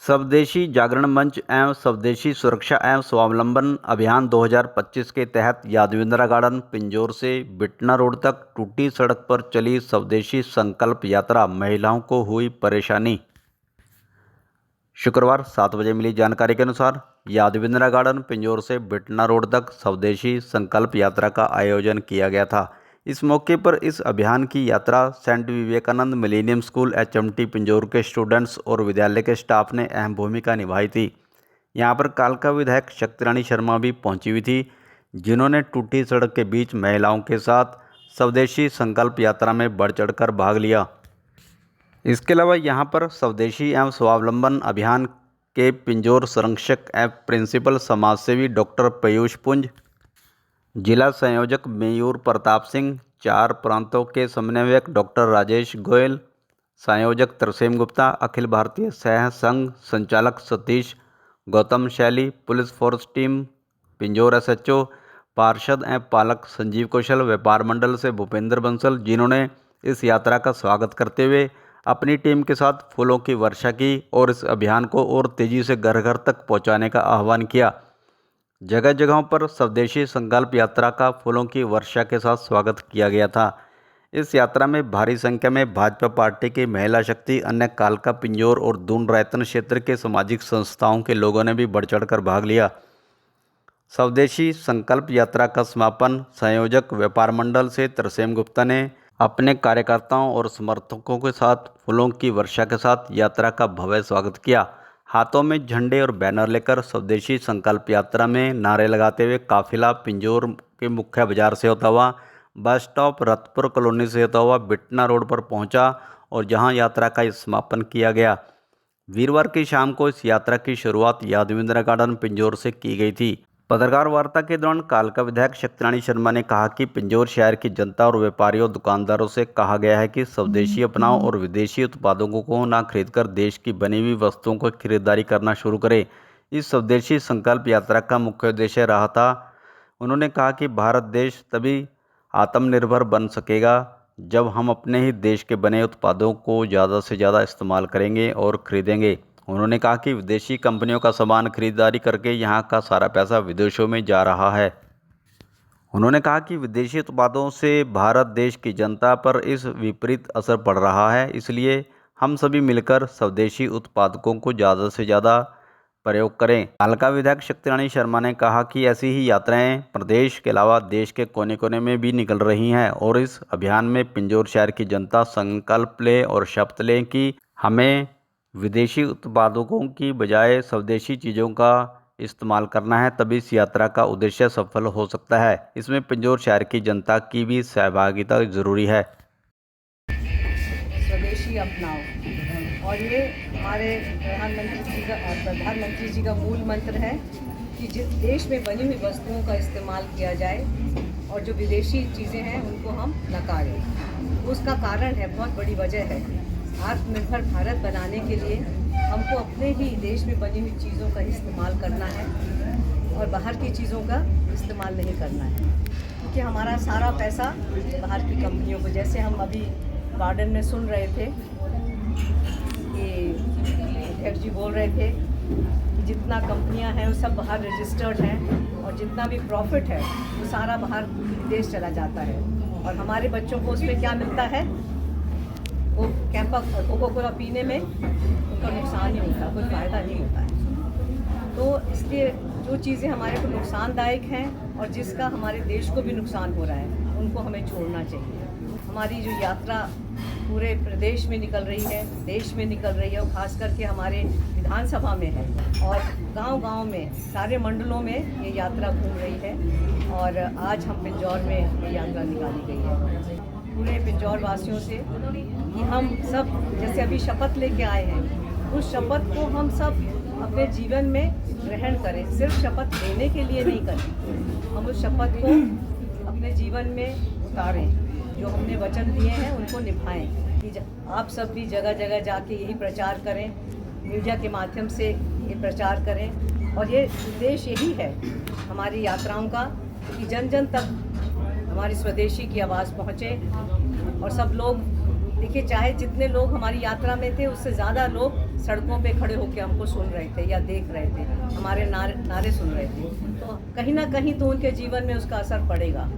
स्वदेशी जागरण मंच एवं स्वदेशी सुरक्षा एवं स्वावलंबन अभियान 2025 के तहत यादविंद्रा गार्डन पिंजौर से बिटना रोड तक टूटी सड़क पर चली स्वदेशी संकल्प यात्रा, महिलाओं को हुई परेशानी। शुक्रवार 7 बजे मिली जानकारी के अनुसार यादविंद्रा गार्डन पिंजौर से बिटना रोड तक स्वदेशी संकल्प यात्रा का आयोजन किया गया था। इस मौके पर इस अभियान की यात्रा saint Vivekananda millennium school HMT Pinjore के स्टूडेंट्स और विद्यालय के स्टाफ ने अहम भूमिका निभाई थी। यहां पर कालका विधायक शक्ति रानी शर्मा भी पहुंची हुई थी, जिन्होंने टूटी सड़क के बीच महिलाओं के साथ स्वदेशी संकल्प यात्रा में बढ़ चढ़कर भाग लिया। इसके अलावा यहां पर स्वदेशी एवं स्वावलंबन अभियान के पिंजौर संरक्षक एवं प्रिंसिपल समाजसेवी डॉक्टर पीयूष पुंज, जिला संयोजक मयूर प्रताप सिंह, 4 प्रांतों के समन्वयक डॉक्टर राजेश गोयल, संयोजक तरसेम गुप्ता, अखिल भारतीय सह संघ संचालक सतीश गौतम शैली, police force team Pinjore SHO, पार्षद एवं पालक संजीव कौशल, व्यापार मंडल से भूपेंद्र बंसल, जिन्होंने इस यात्रा का स्वागत करते हुए अपनी टीम के साथ फूलों की वर्षा की और इस अभियान को और तेजी से घर घर तक पहुंचाने का आह्वान किया। जगह जगहों पर स्वदेशी संकल्प यात्रा का फूलों की वर्षा के साथ स्वागत किया गया था। इस यात्रा में भारी संख्या में भाजपा पार्टी की महिला शक्ति, अन्य कालका, पिंजौर और दून रायतन क्षेत्र के सामाजिक संस्थाओं के लोगों ने भी बढ़ चढ़कर भाग लिया। स्वदेशी संकल्प यात्रा का समापन संयोजक व्यापार मंडल से तरसेम गुप्ता ने अपने कार्यकर्ताओं और समर्थकों के साथ फूलों की वर्षा के साथ यात्रा का भव्य स्वागत किया। हाथों में झंडे और बैनर लेकर स्वदेशी संकल्प यात्रा में नारे लगाते हुए काफिला पिंजौर के मुख्य बाजार से होता हुआ बस स्टॉप रतपुर कॉलोनी से होता हुआ बिटना रोड पर पहुंचा और जहां यात्रा का समापन किया गया। वीरवार की शाम को इस यात्रा की शुरुआत यादविंद्रा गार्डन पिंजौर से की गई थी। पत्रकार वार्ता के दौरान कालका विधायक शक्ति रानी शर्मा ने कहा कि पिंजौर शहर की जनता और व्यापारियों, दुकानदारों से कहा गया है कि स्वदेशी अपनाओ और विदेशी उत्पादों को न खरीदकर देश की बनी हुई वस्तुओं को खरीदारी करना शुरू करें। इस स्वदेशी संकल्प यात्रा का मुख्य उद्देश्य रहा था। उन्होंने कहा कि भारत देश तभी आत्मनिर्भर बन सकेगा जब हम अपने ही देश के बने उत्पादों को ज़्यादा से ज़्यादा इस्तेमाल करेंगे और खरीदेंगे। उन्होंने कहा कि विदेशी कंपनियों का सामान खरीदारी करके यहां का सारा पैसा विदेशों में जा रहा है। उन्होंने कहा कि विदेशी उत्पादों से भारत देश की जनता पर इस विपरीत असर पड़ रहा है, इसलिए हम सभी मिलकर स्वदेशी उत्पादकों को ज़्यादा से ज़्यादा प्रयोग करें। कालका विधायक शक्ति रानी शर्मा ने कहा कि ऐसी ही यात्राएं प्रदेश के अलावा देश के कोने कोने में भी निकल रही हैं और इस अभियान में पिंजौर शहर की जनता संकल्प ले और शपथ लें कि हमें विदेशी उत्पादों की बजाय स्वदेशी चीज़ों का इस्तेमाल करना है, तभी इस यात्रा का उद्देश्य सफल हो सकता है। इसमें पिंजौर शहर की जनता की भी सहभागिता जरूरी है। स्वदेशी अपनाओ, और ये हमारे प्रधानमंत्री जी का मूल मंत्र है कि जिस देश में बनी हुई वस्तुओं का इस्तेमाल किया जाए और जो विदेशी चीज़ें हैं उनको हम नकारें। उसका कारण है, बहुत बड़ी वजह है, आत्मनिर्भर भारत बनाने के लिए हमको अपने ही देश में बनी हुई चीज़ों का इस्तेमाल करना है और बाहर की चीज़ों का इस्तेमाल नहीं करना है, क्योंकि हमारा सारा पैसा बाहर की कंपनियों को, जैसे हम अभी गार्डन में सुन रहे थे कि अध्यक्ष जी बोल रहे थे कि जितना कंपनियां हैं वो सब बाहर रजिस्टर्ड हैं और जितना भी प्रॉफिट है वो सारा बाहर विदेश चला जाता है और हमारे बच्चों को उसमें क्या मिलता है, वो कोका कोला पीने में उनका नुकसान ही होता है, कोई फ़ायदा नहीं होता है। तो इसलिए जो चीज़ें हमारे को नुकसानदायक हैं और जिसका हमारे देश को भी नुकसान हो रहा है, उनको हमें छोड़ना चाहिए। हमारी जो यात्रा पूरे प्रदेश में निकल रही है, देश में निकल रही है और ख़ास करके हमारे विधानसभा में है और गांव-गांव में, सारे मंडलों में ये यात्रा घूम रही है और आज हम पिंजौर में ये यात्रा निकाली गई है। पूरे पिंजौर वासियों से कि हम सब जैसे अभी शपथ लेके आए हैं, उस शपथ को हम सब अपने जीवन में ग्रहण करें। सिर्फ शपथ लेने के लिए नहीं करें, हम उस शपथ को अपने जीवन में उतारें, जो हमने वचन दिए हैं उनको निभाएं। कि आप सब भी जगह जगह जाके यही प्रचार करें, मीडिया के माध्यम से ये प्रचार करें और ये उद्देश्य यही है हमारी यात्राओं का कि जन जन तक हमारी स्वदेशी की आवाज़ पहुँचे और सब लोग, देखिए, चाहे जितने लोग हमारी यात्रा में थे उससे ज़्यादा लोग सड़कों पे खड़े होकर हमको सुन रहे थे या देख रहे थे, हमारे नारे सुन रहे थे, तो कहीं ना कहीं तो उनके जीवन में उसका असर पड़ेगा।